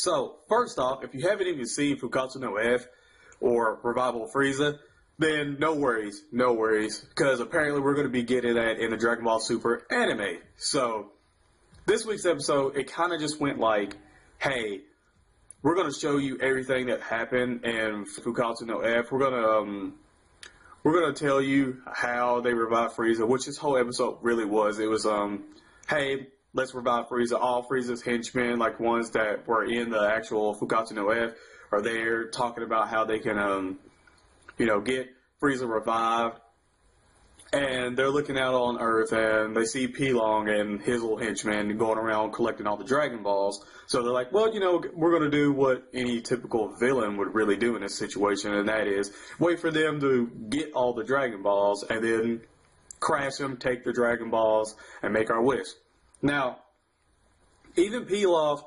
So, first off, if you haven't even seen Fukatsu no F or Revival of Frieza, then no worries, because apparently we're going to be getting that in the Dragon Ball Super anime. So, this week's episode, it kind of just went like, hey, we're going to show you everything that happened in Fukatsu no F. We're going to tell you how they revived Frieza, which this whole episode really was. It was, hey, let's revive Frieza. All Frieza's henchmen, like ones that were in the actual Fukatsu no F, are there talking about how they can, get Frieza revived. And they're looking out on Earth, and they see Pilong and his little henchmen going around collecting all the Dragon Balls. So they're like, well, we're going to do what any typical villain would really do in this situation, and that is wait for them to get all the Dragon Balls, and then crash them, take the Dragon Balls, and make our wish. Now, even Pilaf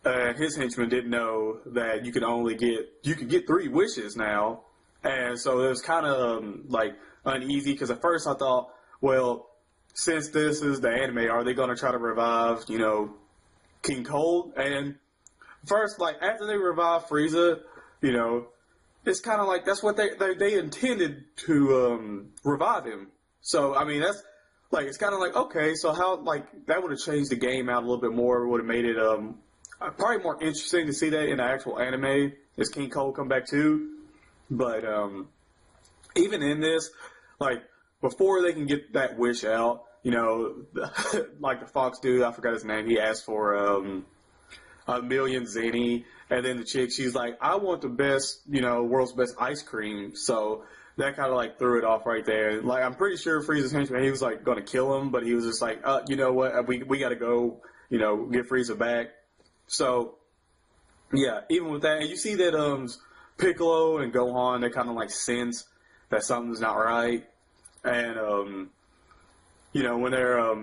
and his henchmen didn't know that you could get 3 wishes now, and so it was kind of uneasy, because at first I thought, well, since this is the anime, are they going to try to revive, King Cold? And first, after they revive Frieza, it's kind of like that's what they intended to revive him. So, I mean, that's, it's kind of like, okay, so how, that would have changed the game out a little bit more, would have made it probably more interesting to see that in the actual anime, as King Cold come back too. But, even in this, before they can get that wish out, like the Fox dude, I forgot his name, he asked for a million zeni, and then the chick, she's like, I want the best, world's best ice cream. So that kind of threw it off right there. I'm pretty sure Frieza's henchman, he was going to kill him, but he was just like, you know what, we got to go, get Frieza back. So yeah, even with that, and you see that Piccolo and Gohan, they kind of sense that something's not right. And, when they're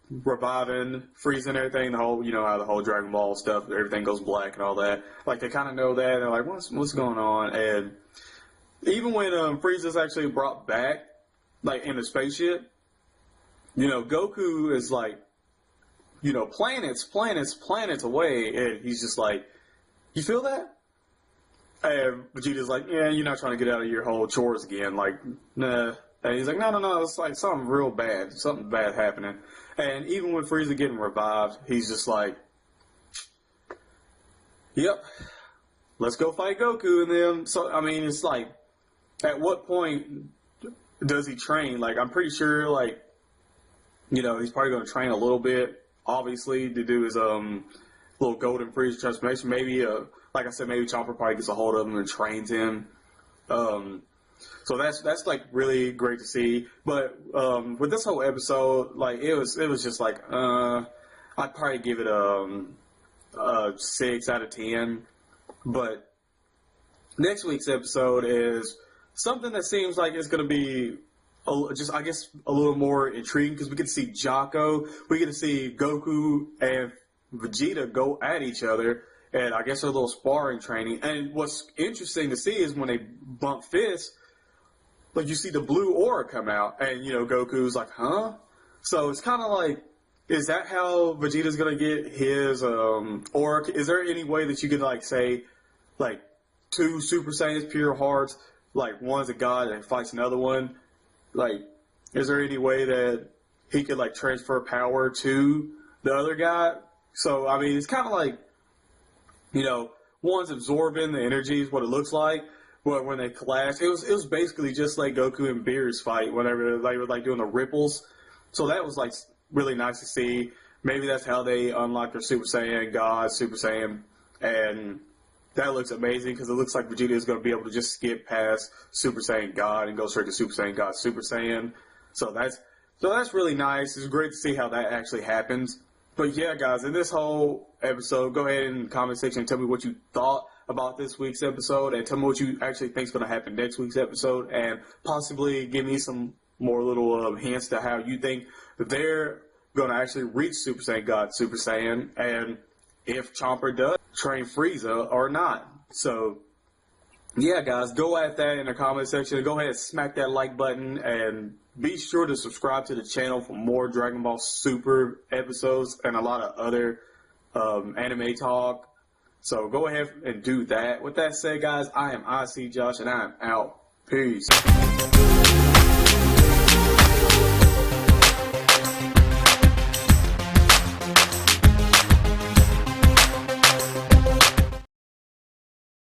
reviving Frieza and everything, the whole, how the whole Dragon Ball stuff, everything goes black and all that. They kind of know that. And they're like, what's going on? And even when Frieza's actually brought back, in the spaceship, Goku is planets away. And he's just like, you feel that? And Vegeta's like, yeah, you're not trying to get out of your whole chores again. Nah. And he's like, no, it's something real bad. Something bad happening. And even with Frieza getting revived, he's just like, yep, let's go fight Goku and them. So, I mean, it's at what point does he train? I'm pretty sure, he's probably going to train a little bit, obviously, to do his little golden Frieza transformation. Maybe, like I said, maybe Chopper probably gets a hold of him and trains him. So that's really great to see. But with this whole episode, it was just I'd probably give it a 6 out of 10. But next week's episode is something that seems like it's going to be a little more intriguing, because we get to see Jocko, we get to see Goku and Vegeta go at each other, and I guess a little sparring training. And what's interesting to see is when they bump fists, you see the blue aura come out, and, Goku's like, huh? So it's kind of is that how Vegeta's going to get his aura? Is there any way that you could, say, 2 Super Saiyans pure hearts, one's a god and fights another one? Is there any way that he could, transfer power to the other guy? So, I mean, it's kind of one's absorbing the energy is what it looks like. But when they clash, it was basically just like Goku and Beerus fight whenever they were doing the ripples. So that was really nice to see. Maybe that's how they unlock their Super Saiyan God, Super Saiyan, and that looks amazing, because it looks like Vegeta is going to be able to just skip past Super Saiyan God and go straight to Super Saiyan God, Super Saiyan. So that's really nice. It's great to see how that actually happens. But yeah, guys, in this whole episode, go ahead in the comment section and tell me what you thought about this week's episode, and tell me what you actually think is going to happen next week's episode, and possibly give me some more little hints to how you think they're going to actually reach Super Saiyan God, Super Saiyan, and if Chomper does train Frieza or not. So, yeah, guys, go at that in the comment section. Go ahead and smack that like button, and be sure to subscribe to the channel for more Dragon Ball Super episodes and a lot of other anime talk So go ahead and do that. With that said, guys, I am IC Josh, and I am out. Peace.